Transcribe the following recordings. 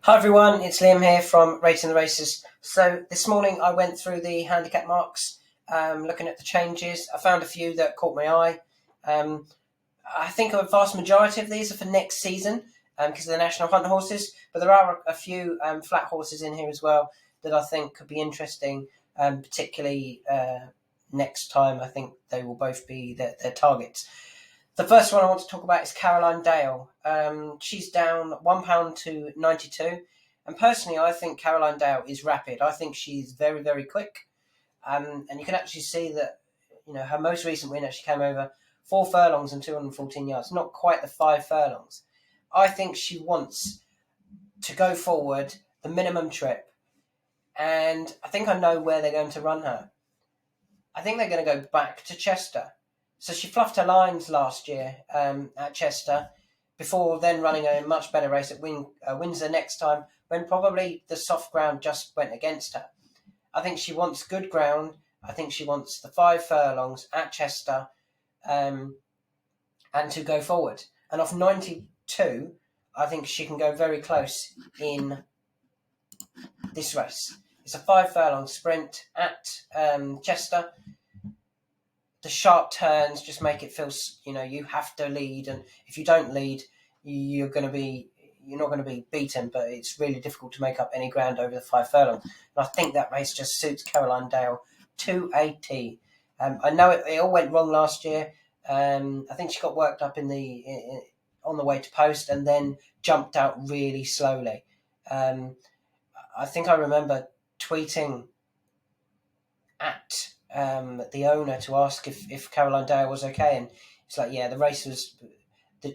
Hi everyone, it's Liam here from Rating the Races. So this morning I went through the Handicap Marks, looking at the changes. I found a few that caught my eye. I think a vast majority of these are for next season because of the National Hunt horses, but there are a few flat horses in here as well that I think could be interesting, particularly next time. I think they will both be their targets. The first one I want to talk about is Caroline Dale. She's down £1 to 92. And personally, I think Caroline Dale is rapid. I think she's very, very quick. And you can actually see that, her most recent win actually came over 4 furlongs and 214 yards. Not quite the 5 furlongs. I think she wants to go forward the minimum trip. And I think I know where they're going to run her. I think they're going to go back to Chester. So she fluffed her lines last year at Chester before then running a much better race at Windsor next time when probably the soft ground just went against her. I think she wants good ground. I think she wants the 5 furlongs at Chester and to go forward. And off 92, I think she can go very close in this race. It's a 5 furlong sprint at Chester. The sharp turns just make it feel, you have to lead, and if you don't lead, you're not going to be beaten. But it's really difficult to make up any ground over the 5 furlong. And I think that race just suits Caroline Dale to a T. I know it all went wrong last year. I think she got worked up on the way to post and then jumped out really slowly. I think I remember tweeting at the owner to ask if Caroline Dale was okay, and it's like, yeah, the race was,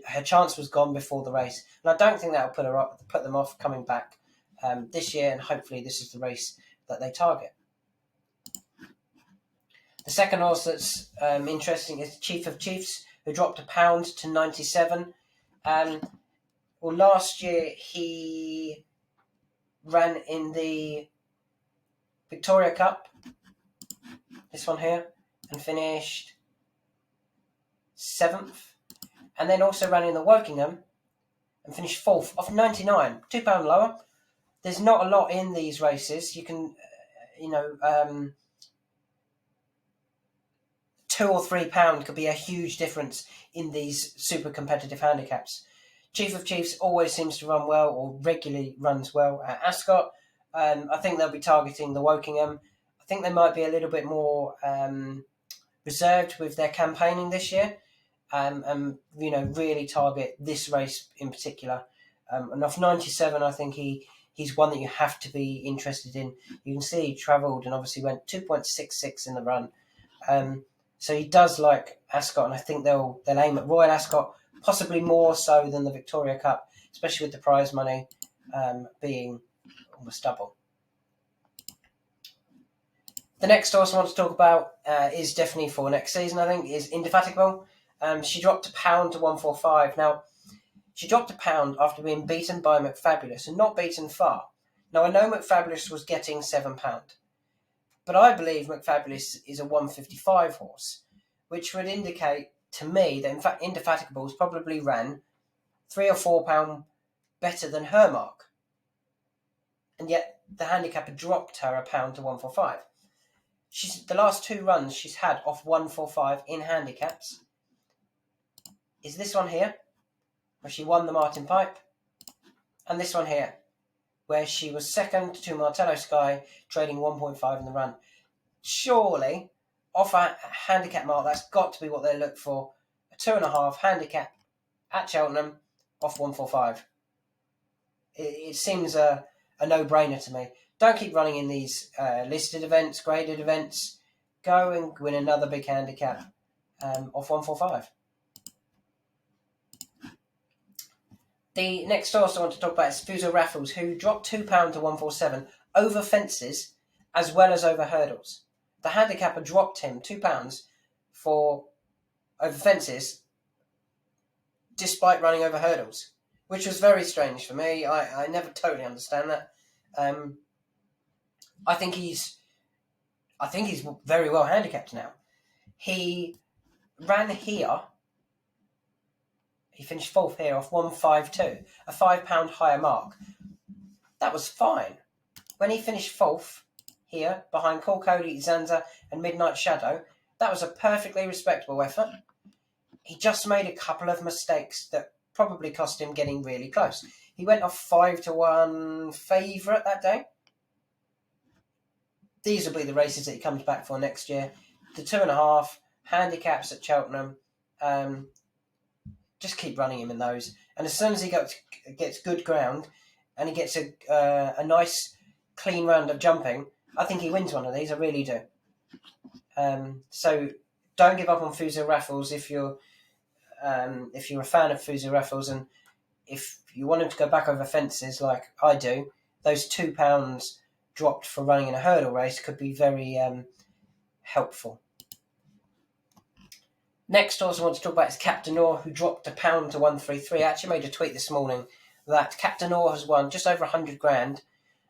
her chance was gone before the race, and I don't think that will put them off coming back this year, and hopefully this is the race that they target. The second horse that's interesting is Chief of Chiefs, who dropped £1 to 97. Last year he ran in the Victoria Cup, this one here, and finished 7th. And then also ran in the Wokingham and finished 4th off 99, £2 lower. There's not a lot in these races. You can, £2 or £3 could be a huge difference in these super competitive handicaps. Chief of Chiefs always seems to run well, or regularly runs well at Ascot. I think they'll be targeting the Wokingham. I think they might be a little bit more reserved with their campaigning this year, and really target this race in particular. And off 97, I think he's one that you have to be interested in. You can see he travelled and obviously went 2.66 in the run. So he does like Ascot, and I think they'll aim at Royal Ascot, possibly more so than the Victoria Cup, especially with the prize money being almost double. The next horse I want to talk about is definitely for next season, I think, is Indefatigable. She dropped £1 to 145. Now, she dropped £1 after being beaten by McFabulous, and not beaten far. Now, I know McFabulous was getting £7, but I believe McFabulous is a 155 horse, which would indicate to me that, in fact, Indefatigable probably ran £3 or £4 better than her mark. And yet, the handicapper dropped her £1 to 145. The last 2 runs she's had off 145 in handicaps is this one here, where she won the Martin Pipe, and this one here, where she was second to Martello Sky, trading 1.5 in the run. Surely, off a handicap mark, that's got to be what they look for. A 2.5 handicap at Cheltenham off 145. It seems a no-brainer to me. Don't keep running in these listed events, graded events. Go and win another big handicap off 145. The next horse I want to talk about is Fuso Raffles, who dropped £2 to 147 over fences as well as over hurdles. The handicapper dropped him £2 for over fences despite running over hurdles, which was very strange for me. I never totally understand that. I think he's very well handicapped now. He ran here. He finished 4th here off 152, a £5 higher mark. that was fine. When he finished fourth here, behind Call Cody, Zanza and Midnight Shadow, that was a perfectly respectable effort. He just made a couple of mistakes that probably cost him getting really close. He went off 5-1 favourite that day. These will be the races that he comes back for next year. The 2.5 handicaps at Cheltenham. Just keep running him in those. And as soon as he gets good ground and he gets a nice clean round of jumping, I think he wins one of these. I really do. So don't give up on Fuso Raffles if you're a fan of Fuso Raffles, and if you want him to go back over fences like I do, those £2 dropped for running in a hurdle race could be very helpful. Next horse I want to talk about is Captain Or, who dropped £1 to 133. I actually made a tweet this morning that Captain Or has won just over 100 grand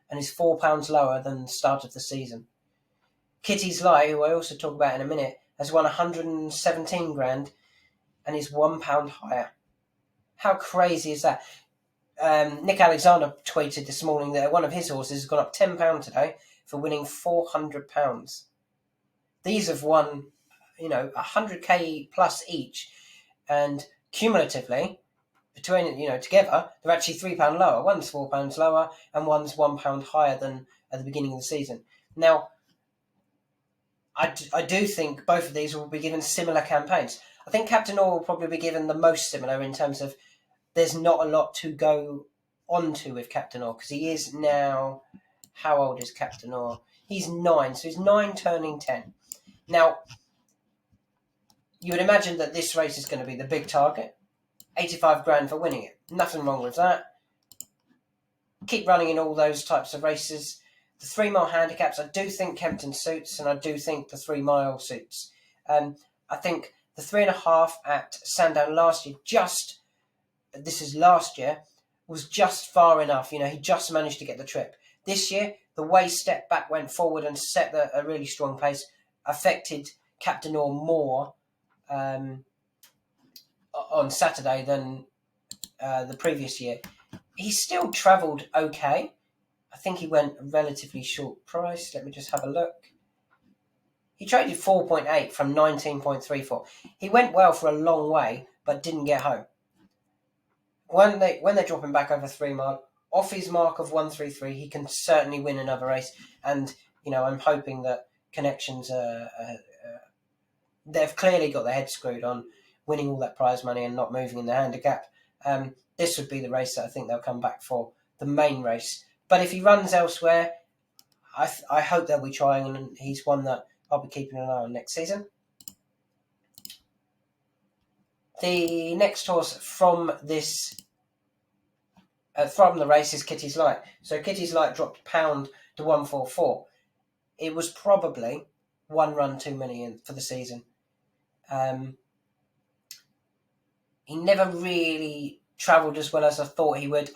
and is £4 lower than the start of the season. Kitty's Lie, who I also talk about in a minute, has won 117 grand and is £1 higher. How crazy is that? Nick Alexander tweeted this morning that one of his horses has gone up £10 today for winning £400. These have won, 100k plus each, and cumulatively, between together, they're actually £3 lower. One's £4 lower, and one's £1 higher than at the beginning of the season. Now, I do think both of these will be given similar campaigns. I think Captain Or will probably be given the most similar in terms of there's not a lot to go on to with Captain Or, because he is now, how old is Captain Or? He's 9, so he's 9 turning 10. Now, you would imagine that this race is going to be the big target. 85 grand for winning it. Nothing wrong with that. Keep running in all those types of races. The 3 mile handicaps, I do think Kempton suits, and I do think the 3 mile suits. I think the 3.5 at Sandown last year, was just far enough. He just managed to get the trip. This year, the way step back, went forward and set a really strong pace, affected Captain Or more on Saturday than the previous year. He still travelled okay. I think he went a relatively short price. Let me just have a look. He traded 4.8 from 19.34. He went well for a long way, but didn't get home. When they drop him back over 3 mile, off his mark of 133, he can certainly win another race. And I'm hoping that Connections they've clearly got their head screwed on winning all that prize money and not moving in the handicap. This would be the race that I think they'll come back for, the main race. But if he runs elsewhere, I hope they'll be trying, and he's one that I'll be keeping an eye on next season. The next horse from the race is Kitty's Light. So Kitty's Light dropped £1 to 144. It was probably one run too many for the season. He never really travelled as well as I thought he would.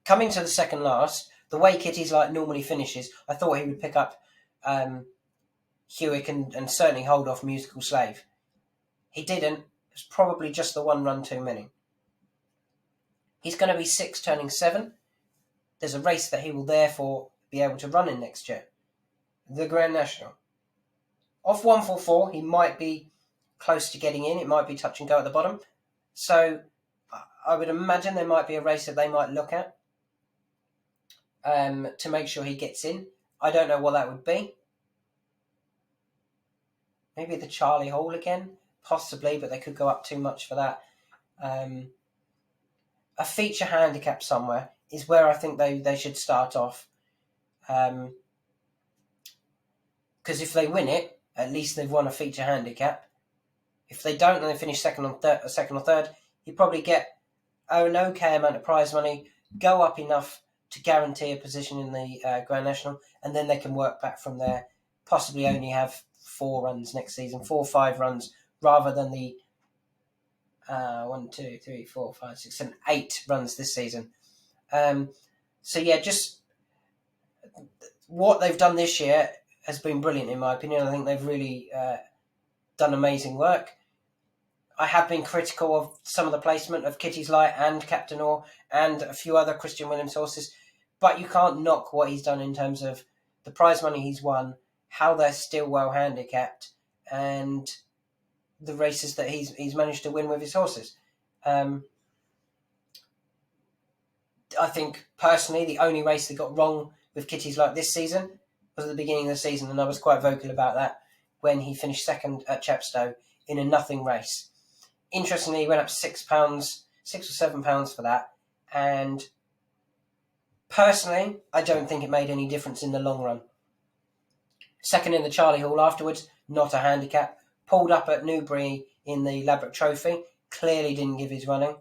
Coming to the second last, the way Kitty's Light normally finishes, I thought he would pick up Hewick and certainly hold off Musical Slave. He didn't. It was probably just the one run too many. He's going to be 6 turning 7. There's a race that he will therefore be able to run in next year. The Grand National. Off 144, he might be close to getting in. It might be touch and go at the bottom. So I would imagine there might be a race that they might look at to make sure he gets in. I don't know what that would be. Maybe the Charlie Hall again, possibly, but they could go up too much for that. A feature handicap somewhere is where I think they should start off. Because if they win it, at least they've won a feature handicap. If they don't and they finish second or third, you probably get an okay amount of prize money, go up enough to guarantee a position in the Grand National, and then they can work back from there. Possibly only have 4 runs next season, 4 or 5 runs, rather than the 1, 2, 3, 4, 5, 6, 7, 8 runs this season. So yeah, just what they've done this year has been brilliant in my opinion. I think they've really done amazing work. I have been critical of some of the placement of Kitty's Light and Captain Or and a few other Christian Williams horses, But you can't knock what he's done in terms of the prize money he's won, how they're still well handicapped, and the races that he's managed to win with his horses. I think, personally, the only race that got wrong with Kitty's Luck this season was at the beginning of the season, and I was quite vocal about that when he finished second at Chepstow in a nothing race. Interestingly, he went up £6 or £7 for that, and personally, I don't think it made any difference in the long run. Second in the Charlie Hall afterwards, not a handicap. Pulled up at Newbury in the Ladbroke Trophy, clearly didn't give his running.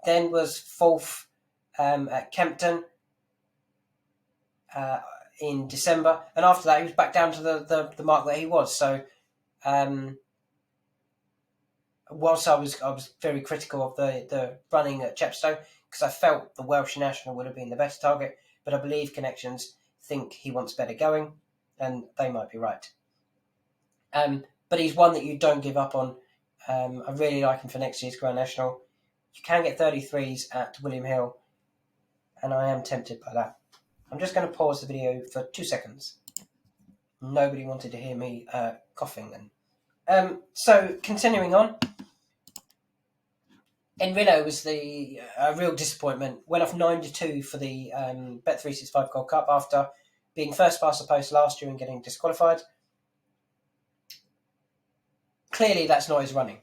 Then was fourth at Kempton in December, and after that he was back down to the mark that he was. So whilst I was very critical of the running at Chepstow, because I felt the Welsh National would have been the better target, but I believe Connections think he wants better going, and they might be right. But he's one that you don't give up on. I really like him for next year's Grand National. You can get 33s at William Hill, and I am tempted by that. I'm just going to pause the video for 2 seconds. Nobody wanted to hear me coughing then. So, continuing on. Willow was a real disappointment. Went off 9-2 for the Bet365 Gold Cup after being first past the post last year and getting disqualified. Clearly that's not his running.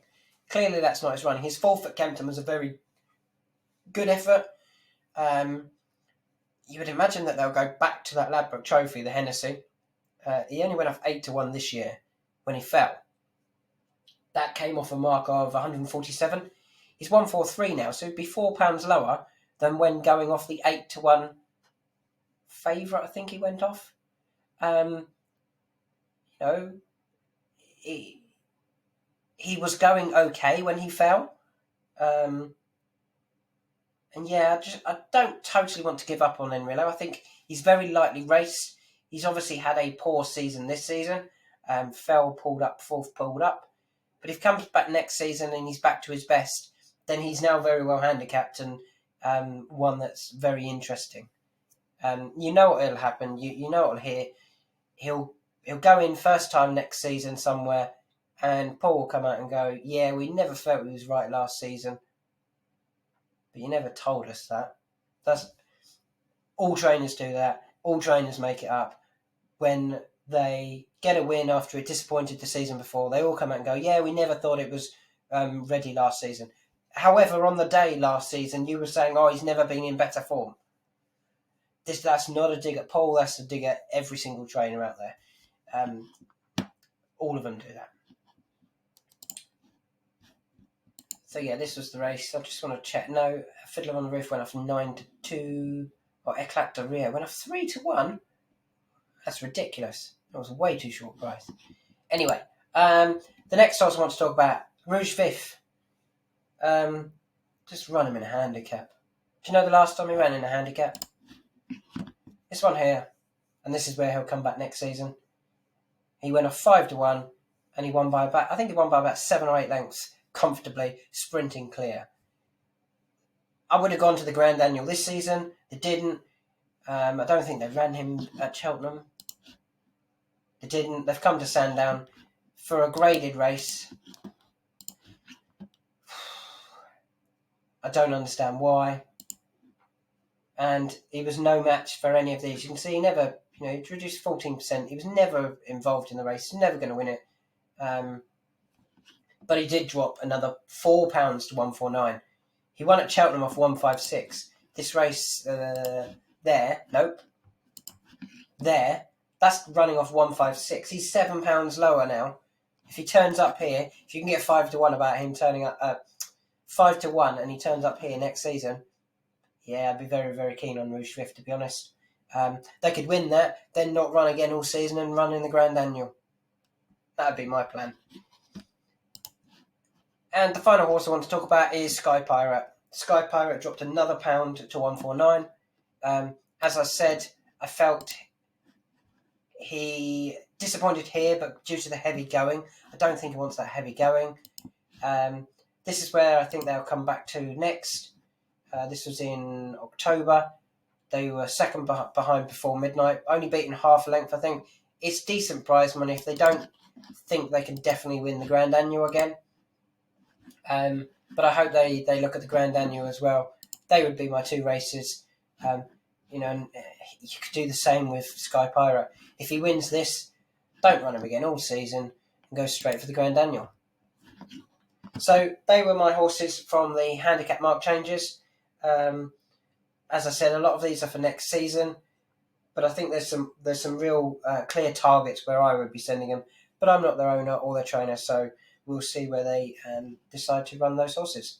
His fourth at Kempton was a very good effort. You would imagine that they'll go back to that Ladbroke Trophy, the Hennessy. He only went off 8-1 this year when he fell. That came off a mark of 147. He's 143 now, so it'd be £4 lower than when going off the 8-1 favourite, I think he went off. He was going okay when he fell. And yeah, I don't totally want to give up on Enrillo. I think he's very lightly raced. He's obviously had a poor season this season. Fell, pulled up, fourth, pulled up. But if he comes back next season and he's back to his best, then he's now very well handicapped and one that's very interesting. You know what will happen. You know what will hear. He'll go in first time next season somewhere, and Paul will come out and go, yeah, we never felt he was right last season. But you never told us that. That's all trainers do that. All trainers make it up. When they get a win after it disappointed the season before, they all come out and go, yeah, we never thought it was ready last season. However, on the day last season, you were saying, oh, he's never been in better form. That's not a dig at Paul, that's a dig at every single trainer out there. All of them do that. So yeah, this was the race. I just want to check. No, Fiddler on the Roof went off 9-2. Or Eclat de Rio went off 3-1. That's ridiculous. That was a way too short price. Anyway, the next horse I want to talk about, Rouge Vif. Just run him in a handicap. Do you know the last time he ran in a handicap? This one here. And this is where he'll come back next season. He went off 5-1 and he won by about 7 or 8 lengths comfortably, sprinting clear. I would have gone to the Grand Annual this season. They didn't. I don't think they ran him at Cheltenham. They didn't. They've come to Sandown for a graded race. I don't understand why. And he was no match for any of these. You can see he never, he reduced 14%. He was never involved in the race. He's never going to win it. But he did drop another £4 to 149. He won at Cheltenham off 156. This race there, that's running off 156. He's £7 lower now. If he turns up here, if you can get 5-1 about him turning up, 5-1, and he turns up here next season, yeah, I'd be very, very keen on Rouge Vif, to be honest. They could win that, then not run again all season and run in the Grand Annual. That would be my plan. And the final horse I want to talk about is Sky Pirate. Sky Pirate dropped another £1 to 149. As I said, I felt he disappointed here, but due to the heavy going, I don't think he wants that heavy going. This is where I think they'll come back to next. This was in October. They were second behind before midnight, only beaten half a length, I think. It's decent prize money if they don't think they can definitely win the Grand Annual again. But I hope they look at the Grand Annual as well. They would be my two races. And you could do the same with Sky Pirate. If he wins this, don't run him again all season and go straight for the Grand Annual. So they were my horses from the handicap mark changes. As I said, a lot of these are for next season, but I think there's some real clear targets where I would be sending them. But I'm not their owner or their trainer, so we'll see where they decide to run those horses.